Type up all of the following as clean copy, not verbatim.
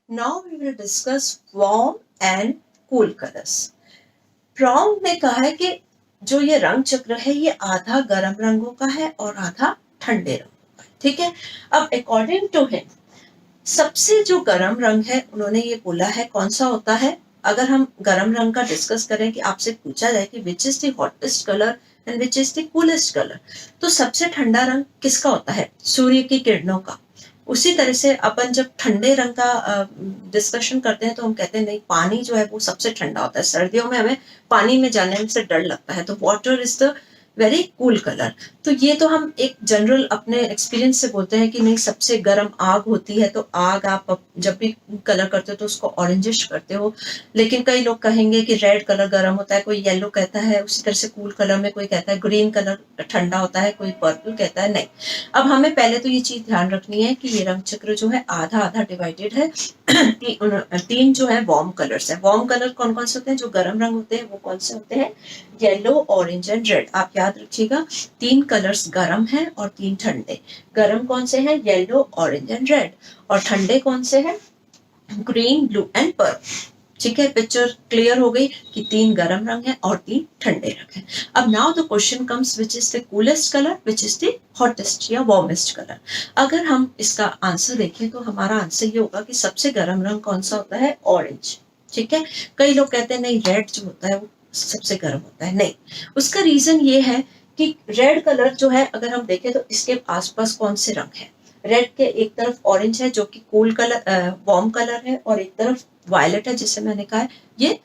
Now we will discuss warm and cool colors. प्रॉम ने कहा है कि जो ये रंग चक्र है ये आधा गर्म रंगों का है और आधा ठंडे रंगों का है. ठीक है. अब अकॉर्डिंग टू हिम सबसे जो गर्म रंग है उन्होंने ये बोला है कौन सा होता है. अगर हम गर्म रंग का डिस्कस करें कि आपसे पूछा जाए कि which is the hottest colour and which is the coolest colour, तो सबसे ठंडा रंग किसका होता है? सूर्य की किरणों का. उसी तरह से अपन जब ठंडे रंग का डिस्कशन करते हैं तो हम कहते हैं नहीं, पानी जो है वो सबसे ठंडा होता है. सर्दियों में हमें पानी में जाने से डर लगता है, तो water is the very cool colour. तो ये तो हम एक जनरल अपने एक्सपीरियंस से बोलते हैं कि नहीं, सबसे गर्म आग होती है तो आग आप जब भी कलर करते हो तो उसको ऑरेंजिश करते हो. लेकिन कई लोग कहेंगे कि रेड कलर गर्म होता है, कोई येलो कहता है. उसी तरह से कूल कलर में कोई कहता है ग्रीन कलर ठंडा होता है, कोई पर्पल कहता है. नहीं, अब हमें पहले तो ये चीज ध्यान रखनी है कि ये रंग चक्र जो है आधा आधा डिवाइडेड है. तीन जो है वार्म कलर्स है. वार्म कलर कौन कौन से होते हैं? जो गर्म रंग होते हैं वो कौन से होते हैं? Yellow, orange and red. आप याद रखिएगा, तीन कलर्स गर्म हैं और तीन ठंडे. गर्म कौन से हैं? Yellow, orange and red. और ठंडे कौन से हैं? Green, blue and purple. ठीक है, पिक्चर क्लियर हो गई कि तीन गर्म रंग है और तीन ठंडे रंग है. अब now the question comes, which is the coolest colour, which is the hottest या वार्मेस्ट कलर. अगर हम इसका आंसर देखें तो हमारा आंसर ये होगा कि सबसे गर्म रंग कौन सा होता है? ऑरेंज. ठीक है. कई लोग कहते हैं नहीं, रेड जो होता है वो सबसे गर्म होता है. नहीं, उसका रीजन ये है कि रेड कलर जो है अगर हम देखें तो इसके आसपास कौन से रंग है? रेड के एक तरफ ऑरेंज है जो कि कूल कलर वार्म कलर है, और एक तरफ वायलेट है जिसे मैंने कहा है ये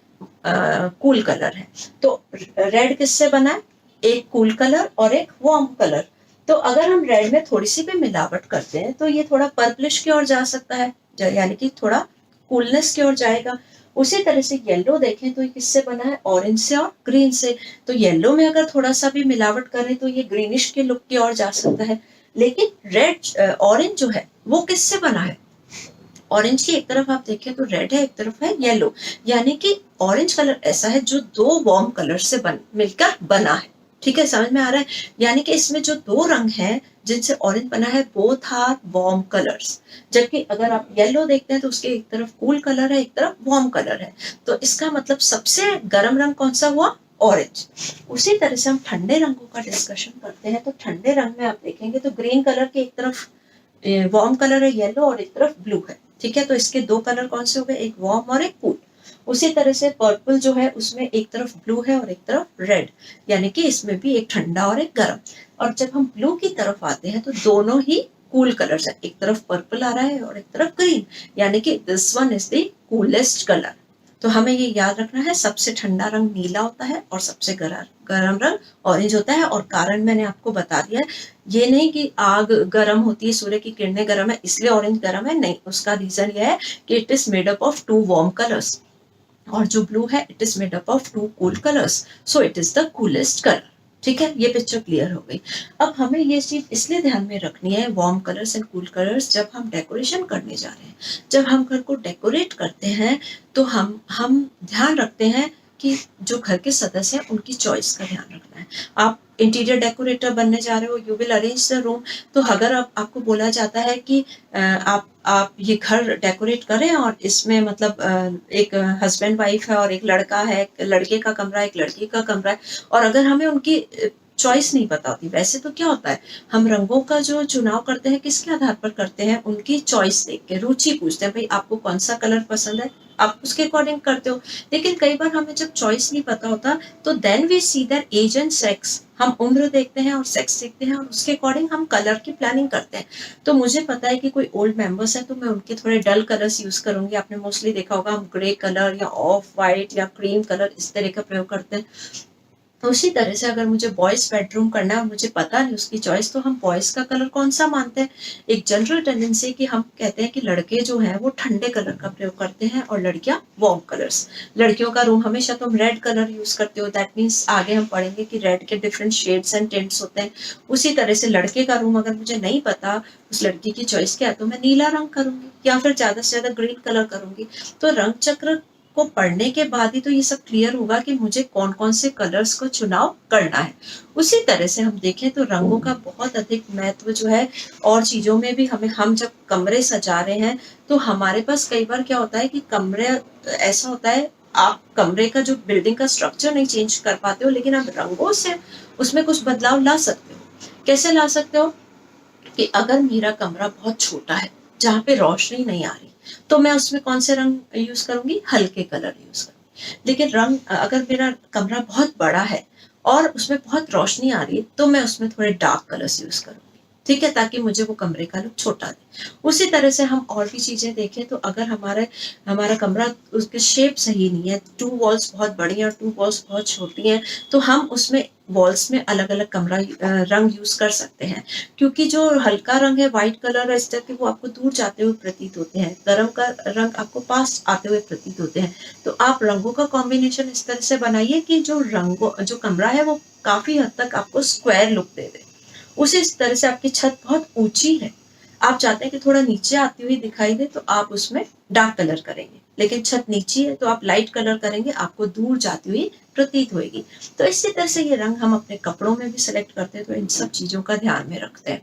कूल कलर है. तो रेड किससे बना है? एक कूल कलर और एक वार्म कलर. तो अगर हम रेड में थोड़ी सी भी मिलावट करते हैं तो ये थोड़ा पर्पलिश की ओर जा सकता है, यानी कि थोड़ा कूलनेस की ओर जाएगा. उसी तरह से येलो देखें तो ये किससे बना है? ऑरेंज से और ग्रीन से. तो येलो में अगर थोड़ा सा भी मिलावट करें तो ये ग्रीनिश के लुक की ओर जा सकता है. लेकिन रेड ऑरेंज जो है वो किससे बना है? ऑरेंज की एक तरफ आप देखें तो रेड है, एक तरफ है येलो. यानी कि ऑरेंज कलर ऐसा है जो दो वार्म कलर से मिलकर बना है. ठीक है, समझ में आ रहा है? यानी कि इसमें जो दो रंग हैं जिनसे ऑरेंज बना है, बोथ आर वार्म कलर्स. जबकि अगर आप येलो देखते हैं तो उसके एक तरफ कूल कलर है, एक तरफ वार्म कलर है. तो इसका मतलब सबसे गर्म रंग कौन सा हुआ? ऑरेंज. उसी तरह से हम ठंडे रंगों का डिस्कशन करते हैं तो ठंडे रंग में आप देखेंगे तो ग्रीन कलर के एक तरफ वार्म कलर है येलो और एक तरफ ब्लू है. ठीक है, तो इसके दो कलर कौन से हो गए? एक वार्म और एक कूल. उसी तरह से पर्पल जो है उसमें एक तरफ ब्लू है और एक तरफ रेड, यानी कि इसमें भी एक ठंडा और एक गर्म. और जब हम ब्लू की तरफ आते हैं तो दोनों ही कूल कलर्स है. एक तरफ पर्पल आ रहा है और एक तरफ ग्रीन, यानी कि this one is the coolest colour. तो हमें ये याद रखना है, सबसे ठंडा रंग नीला होता है और सबसे गर्म रंग ऑरेंज होता है. और कारण मैंने आपको बता दिया है. ये नहीं कि आग गर्म होती है, सूर्य की किरणें गर्म है इसलिए ऑरेंज गर्म है. नहीं, उसका रीजन ये है कि it is made up of two warm colours, और जो ब्लू है it is made up of two cool colours, so it is the coolest colour. ठीक है, ये पिक्चर क्लियर हो गई. अब हमें ये चीज इसलिए ध्यान में रखनी है, warm colours and cool colours, जब हम डेकोरेशन करने जा रहे हैं, जब हम घर को डेकोरेट करते हैं तो हम ध्यान रखते हैं कि जो घर के सदस्य हैं उनकी चॉइस का ध्यान रखना है. आप इंटीरियर डेकोरेटर बनने जा रहे हो, you will arrange the room. तो अगर आपको बोला जाता है कि आप ये घर डेकोरेट करें और इसमें मतलब एक हस्बैंड वाइफ है और एक लड़का है, एक लड़के का कमरा एक लड़की का कमरा है, और अगर हमें उनकी चॉइस नहीं पता होती. वैसे तो क्या होता है, हम रंगों का जो चुनाव करते हैं किसके आधार पर करते हैं? उनकी चॉइस देख के, रुचि पूछते हैं, भाई आपको कौन सा कलर पसंद है, आप उसके अकॉर्डिंग करते हो. लेकिन कई बार हमें जब चॉइस नहीं पता होता तो then we see their age and sex. हम उम्र देखते हैं और सेक्स देखते हैं और उसके अकॉर्डिंग हम कलर की प्लानिंग करते हैं. तो मुझे पता है कि कोई ओल्ड मेंबर्स है तो मैं उनके थोड़े डल कलर्स यूज करूंगी. आपने मोस्टली देखा होगा हम ग्रे कलर या ऑफ वाइट या क्रीम कलर इस तरह का प्रयोग करते हैं. उसी तरह से अगर मुझे बॉयज बेडरूम करना है और मुझे पता नहीं उसकी चॉइस, तो हम बॉयज का कलर कौन सा मानते हैं? एक जनरल टेंडेंसी कि हम कहते हैं कि लड़के जो हैं वो ठंडे कलर का प्रयोग करते हैं और लड़कियां वार्म कलर्स. लड़कियों का रूम हमेशा तुम रेड कलर यूज करते हो, दैट मीन्स आगे हम पढ़ेंगे कि रेड के डिफरेंट शेड्स एंड टिंट्स होते हैं. उसी तरह से लड़के का रूम अगर मुझे नहीं पता उस लड़की की चॉइस क्या है तो मैं नीला रंग करूंगी या फिर ज्यादा से ज्यादा ग्रीन कलर करूंगी. तो रंग चक्र को पढ़ने के बाद ही तो ये सब क्लियर होगा कि मुझे कौन कौन से कलर्स को चुनाव करना है। उसी तरह से हम देखें तो रंगों का बहुत अधिक महत्व जो है और चीजों में भी हम जब कमरे सजा रहे हैं तो हमारे पास कई बार क्या होता है कि कमरे ऐसा होता है, आप कमरे का जो बिल्डिंग का स्ट्रक्चर नहीं चेंज कर पाते हो, लेकिन आप रंगों से उसमें कुछ बदलाव ला सकते हो। कैसे ला सकते हो कि अगर मेरा कमरा बहुत छोटा है जहाँ पे रोशनी नहीं आ रही, तो मैं उसमें कौन से रंग यूज करूंगी, हल्के कलर यूज करूंगी। लेकिन रंग अगर मेरा कमरा बहुत बड़ा है और उसमें बहुत रोशनी आ रही है, तो मैं उसमें थोड़े डार्क कलर्स यूज करूंगी, ठीक है, ताकि मुझे वो कमरे का लुक छोटा दे। उसी तरह से हम और भी चीजें देखें तो अगर हमारा कमरा उसके शेप सही नहीं है, 2 वॉल्स बहुत बड़ी हैं और 2 वॉल्स बहुत छोटी हैं, तो हम उसमें वॉल्स में अलग अलग कमरा रंग यूज कर सकते हैं। क्योंकि जो हल्का रंग है, व्हाइट कलर है, इस तरह के, वो आपको दूर जाते हुए प्रतीत होते हैं, गर्म का रंग आपको पास आते हुए प्रतीत होते हैं। तो आप रंगों का कॉम्बिनेशन इस तरह से बनाइए कि जो कमरा है वो काफी हद तक आपको स्क्वायर लुक दे दे। उसी तरह से आपकी छत बहुत ऊंची है, आप चाहते हैं कि थोड़ा नीचे आती हुई दिखाई दे, तो आप उसमें डार्क कलर करेंगे। लेकिन छत नीची है तो आप लाइट कलर करेंगे, आपको दूर जाती हुई प्रतीत होगी। तो इसी तरह से ये रंग हम अपने कपड़ों में भी सिलेक्ट करते हैं, तो इन सब चीजों का ध्यान में रखते हैं।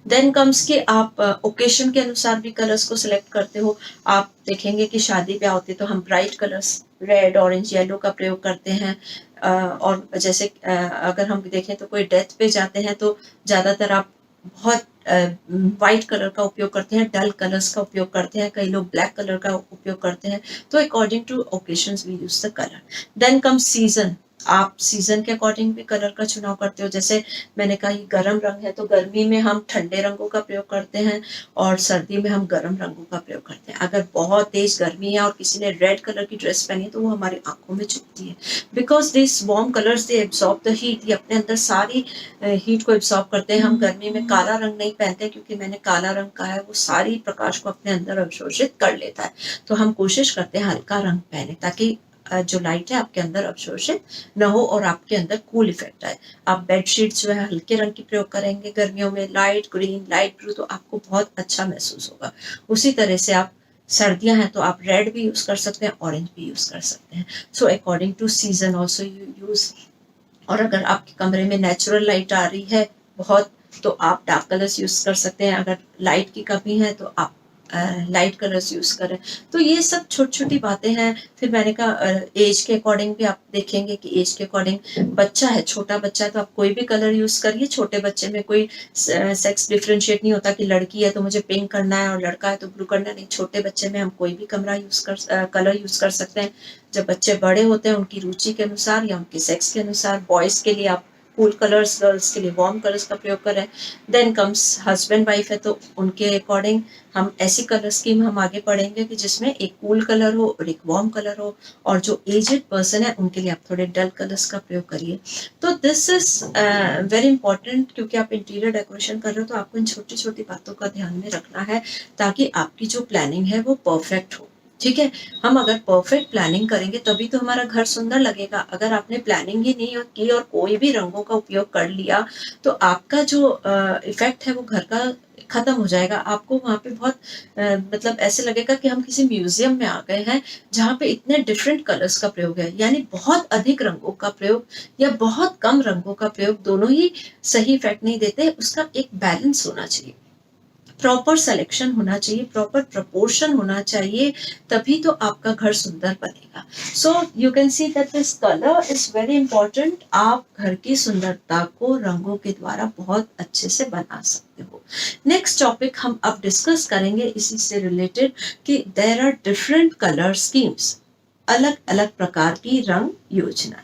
देन कम्स कि आप ओकेशन के अनुसार भी कलर्स को सिलेक्ट करते हो। आप देखेंगे कि शादी ब्याह होते तो हम bright colours, red, orange, yellow का प्रयोग करते हैं। और जैसे अगर हम देखें तो कोई डेथ पे जाते हैं तो ज्यादातर आप बहुत वाइट कलर का उपयोग करते हैं, डल कलर्स का उपयोग करते हैं, कई लोग ब्लैक कलर का उपयोग करते हैं। तो according to occasions we use the colour. Then come season, आप सीजन के अकॉर्डिंग भी कलर का चुनाव करते हो। जैसे मैंने कहा ये गर्म रंग है तो गर्मी में हम ठंडे रंगों का प्रयोग करते हैं और सर्दी में हम गर्म रंगों का प्रयोग करते हैं। अगर बहुत तेज गर्मी है और किसी ने रेड कलर की ड्रेस पहनी है तो वो हमारी आंखों में चुभती है, because this warm colours they absorb the heat, ये अपने अंदर सारी हीट को एब्सॉर्ब करते हैं। हम गर्मी में काला रंग नहीं पहनते क्योंकि मैंने काला रंग कहा है, वो सारी प्रकाश को अपने अंदर अवशोषित कर लेता है। तो हम कोशिश करते हैं हल्का रंग पहने ताकि जो लाइट है आपके अंदर अवशोषित न हो और आपके अंदर कूल इफेक्ट आए। आप बेडशीट जो है हल्के रंग की प्रयोग करेंगे गर्मियों में, लाइट ग्रीन, लाइट ब्लू, तो आपको बहुत अच्छा महसूस होगा। उसी तरह से आप सर्दियां हैं तो आप रेड भी यूज कर सकते हैं, ऑरेंज भी यूज कर सकते हैं। So according to season also you use. और अगर आपके कमरे में नेचुरल लाइट आ रही है बहुत, तो आप डार्क कलर्स यूज कर सकते हैं। अगर लाइट की कमी है तो आप लाइट कलर्स यूज करें। तो ये सब छोटी छोटी बातें हैं। फिर मैंने कहा एज के अकॉर्डिंग भी आप देखेंगे कि एज के अकॉर्डिंग, बच्चा है, छोटा बच्चा है तो आप कोई भी कलर यूज करिए। छोटे बच्चे में कोई सेक्स डिफ्रेंशिएट नहीं होता कि लड़की है तो मुझे पिंक करना है और लड़का है तो ब्लू करना है, नहीं। छोटे बच्चे में हम कोई भी कलर यूज कर सकते हैं। जब बच्चे बड़े होते हैं उनकी रुचि के अनुसार या उनके सेक्स के अनुसार, बॉयज के लिए आप कूल कलर्स, गर्ल्स के लिए वार्म कलर्स का प्रयोग करें। देन कम्स हस्बैंड वाइफ है तो उनके अकॉर्डिंग हम ऐसी कलर स्कीम हम आगे पढ़ेंगे कि जिसमें एक कूल कलर हो और एक वार्म कलर हो। और जो एजेड पर्सन है उनके लिए आप थोड़े डल कलर्स का प्रयोग करिए। तो दिस इज वेरी इंपॉर्टेंट, क्योंकि आप इंटीरियर डेकोरेशन कर रहे हो तो आपको इन छोटी छोटी बातों का ध्यान में रखना है ताकि आपकी जो प्लानिंग है वो परफेक्ट हो। ठीक है, हम अगर परफेक्ट प्लानिंग करेंगे तभी तो हमारा घर सुंदर लगेगा। अगर आपने प्लानिंग ही नहीं की और कोई भी रंगों का उपयोग कर लिया तो आपका जो इफेक्ट है वो घर का खत्म हो जाएगा। आपको वहां पे बहुत मतलब ऐसे लगेगा कि हम किसी म्यूजियम में आ गए हैं जहाँ पे इतने डिफरेंट कलर्स का प्रयोग है। यानी बहुत अधिक रंगों का प्रयोग या बहुत कम रंगों का प्रयोग, दोनों ही सही इफेक्ट नहीं देते। उसका एक बैलेंस होना चाहिए, प्रॉपर सिलेक्शन होना चाहिए, प्रॉपर प्रपोर्शन होना चाहिए, तभी तो आपका घर सुंदर बनेगा। So you can see that this colour is very important. आप घर की सुंदरता को रंगों के द्वारा बहुत अच्छे से बना सकते हो। नेक्स्ट टॉपिक हम अब डिस्कस करेंगे इसी से रिलेटेड कि there are different colour schemes, अलग अलग प्रकार की रंग योजनाएं।